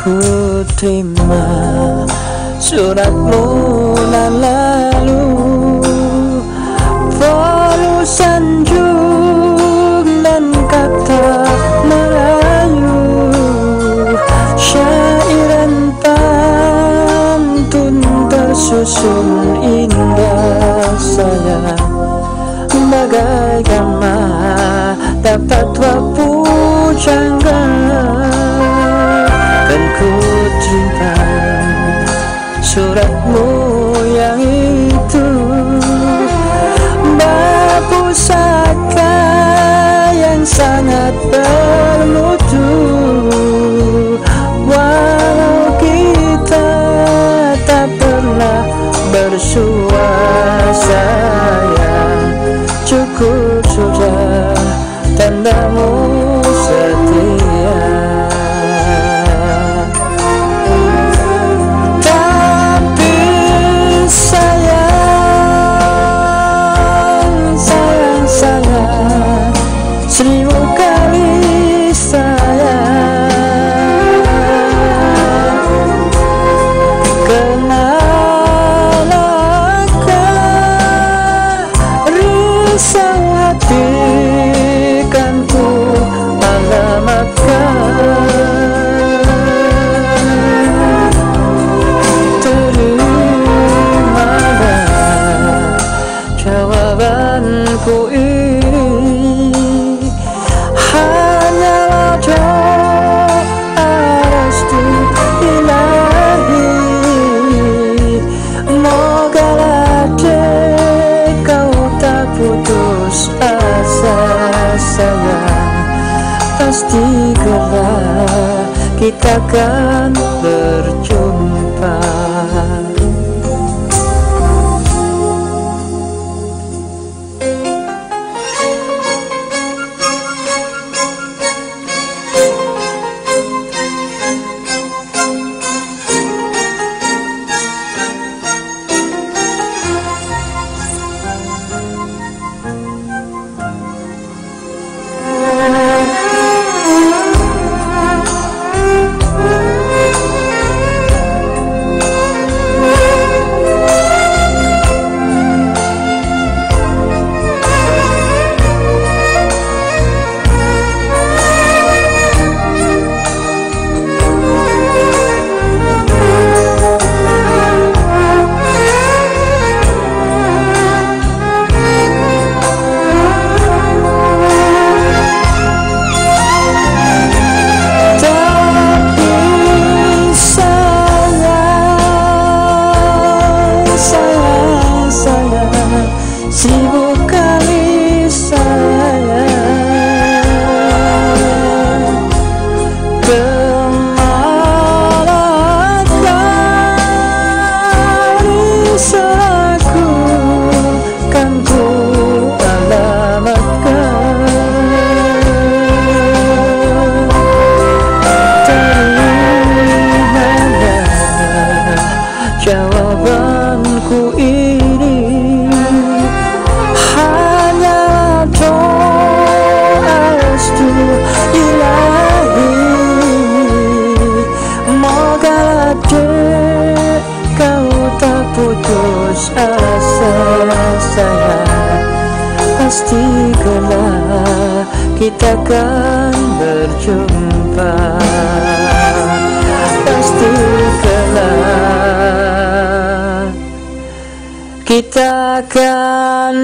ku terima suratmu nan lalu, penuh sanjung dan kata Melayu, syairan pantun tersusun indah sayang, bagaikan dapat wapujangga. Dan ku terima suratmu yang itu, berpusaka yang sangat bermutu. Walau kita tak pernah bersua sayang, cukup sudah tandamu setia. Tapi sayang, sayang, sayang, 1000 kali sayang, kenalakah risau hati kan ku alamatkan. Terimalah jawabanku ini, hanyalah doa restu ilahi. Mogalah dek kau tak putus asa sayang, pasti kelak kita akan berjumpa. Jawabanku ini hanya doa restu ilahi. Moga dek kau tak putus asa sayang, pasti kelak kita akan berjumpa. Pasti kelak kita akan